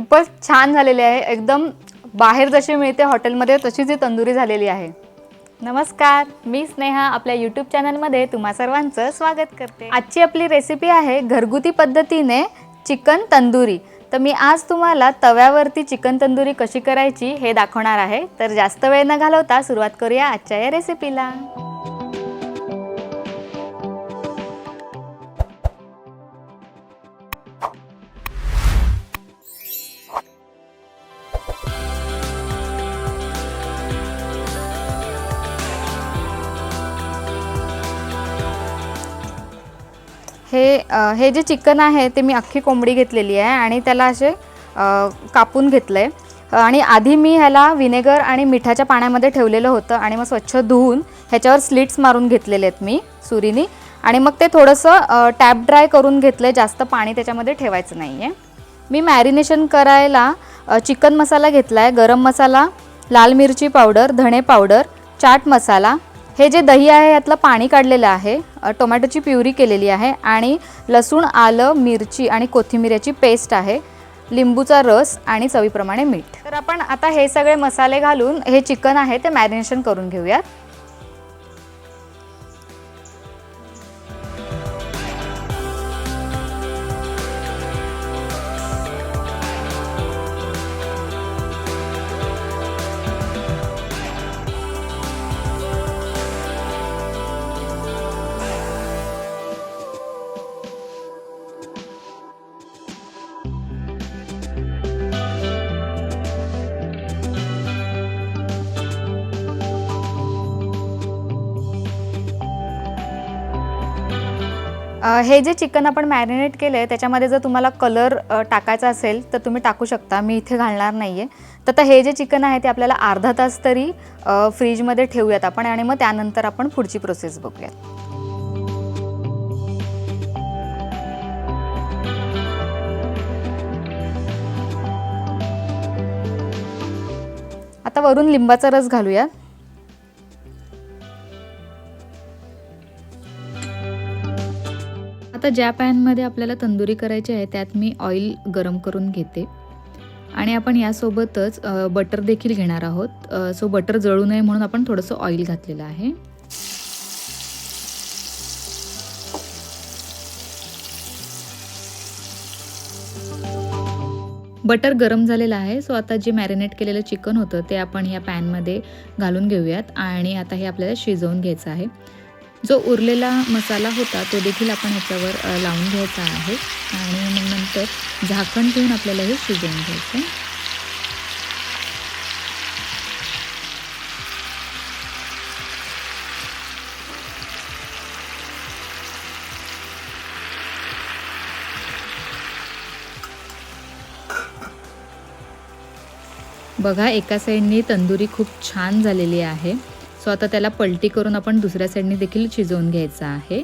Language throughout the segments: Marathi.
खूपच छान झालेली आहे। एकदम बाहेर जशी मिळते हॉटेलमध्ये तशीच ही तंदुरी झालेली आहे। नमस्कार, मी स्नेहा आपल्या YouTube चॅनलमध्ये तुम्हा सर्वांचं स्वागत करते। आजची आपली रेसिपी आहे घरगुती पद्धतीने चिकन तंदुरी। तर मी आज तुम्हाला तव्यावरती चिकन तंदुरी कशी करायची हे दाखवणार आहे। तर जास्त वेळ न घालवता सुरुवात करूया आजच्या या रेसिपीला। हे जे चिकन आहे ते मी अख्खी कोंबडी घेतलेली आहे आणि त्याला असे कापून घेतलंय आणि आधी मी ह्याला विनेगर आणि मिठाच्या पाण्यामध्ये ठेवलेलं होतं आणि मग स्वच्छ धुवून ह्याच्यावर स्लिट्स मारून घेतलेले आहेत मी सुरीनी आणि मग ते थोडंसं टॅप ड्राय करून घेतलंय। जास्त पाणी त्याच्यामध्ये ठेवायचं नाहीये। मी मॅरिनेशन करायला चिकन मसाला घेतलाय, गरम मसाला, लाल मिरची पावडर, धणे पावडर, चाट मसाला, हे जे दही आहे यातलं पाणी काढलेलं आहे, टोमॅटोची प्युरी केलेली आहे आणि लसूण, आलं, मिरची आणि कोथिंबीरची पेस्ट आहे, लिंबूचा रस आणि चवीप्रमाणे मीठ। तर आपण आता हे सगळे मसाले घालून हे चिकन आहे ते मॅरिनेशन करून घेऊयात। हे जे चिकन आपण मॅरिनेट केलं आहे त्याच्यामध्ये जर तुम्हाला कलर टाकायचा असेल तर तुम्ही टाकू शकता, मी इथे घालणार नाही आहे। तर आता हे जे चिकन आहे ते आपल्याला अर्धा तास तरी फ्रीजमध्ये ठेवूयात आपण आणि मग त्यानंतर आपण पुढची प्रोसेस बघूयात। आता वरून लिंबाचा रस घालूया। आता ज्या पॅनमध्ये आपल्याला तंदुरी करायची आहे त्यात मी ऑइल गरम करून घेते आणि आपण यासोबतच बटर देखील घेणार आहोत। सो बटर जळू नये म्हणून आपण थोडंसं ऑइल घातलेलं आहे। बटर गरम झालेलं आहे। सो आता जे मॅरिनेट केलेलं चिकन होतं ते आपण ह्या पॅनमध्ये घालून घेऊयात आणि आता हे आपल्याला शिजवून घ्यायचं आहे। जो उरलेला मसाला होता तो देखील आपण ह्याच्यावर लावून घ्यायचा आहे आणि मग नंतर झाकण ठेवून आपल्याला हे शिजवून घ्यायचं आहे। बघा, एका साईडनी तंदुरी खूप छान झालेली आहे। सो आता त्याला पलटी करून आपण दुसऱ्या साईडने देखील शिजवून घ्यायचं आहे।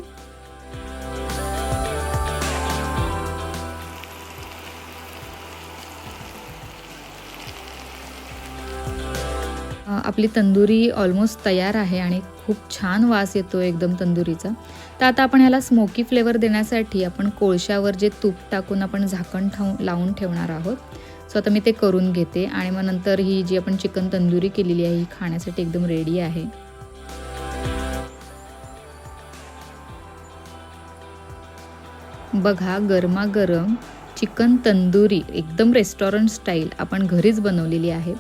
आपली तंदुरी ऑलमोस्ट तयार आहे आणि खूप छान वास येतो एकदम तंदुरीचा। तर आता आपण ह्याला स्मोकी फ्लेवर देण्यासाठी आपण कोळशावर जे तूप टाकून आपण झाकण लावून ठेवणार आहोत। सो आता मी ते करून घेते आणि मग नंतर ही जी आपण चिकन तंदुरी केलेली आहे ही खाण्यासाठी एकदम रेडी आहे। बघा, गरमागरम चिकन तंदुरी एकदम रेस्टॉरंट स्टाईल आपण घरीच बनवलेली आहे।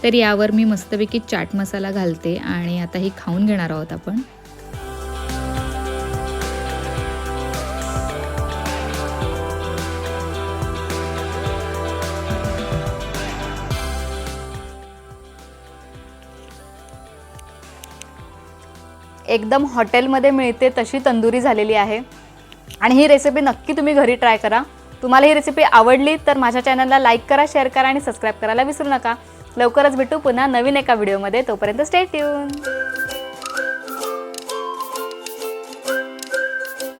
तर यावर मी मस्तपैकी चाट मसाला घालते आणि आता ही खाऊन घेणार आहोत आपण। एकदम हॉटेलमध्ये मिळते तशी तंदुरी झालेली आहे आणि ही रेसिपी नक्की तुम्ही घरी ट्राय करा। तुम्हाला ही रेसिपी आवडली तर माझ्या चॅनलला लाईक करा, शेअर करा आणि सबस्क्राईब करायला विसरू नका। लवकरच भेटू पुन्हा नवीन एका व्हिडिओमध्ये, तोपर्यंत स्टे ट्यून।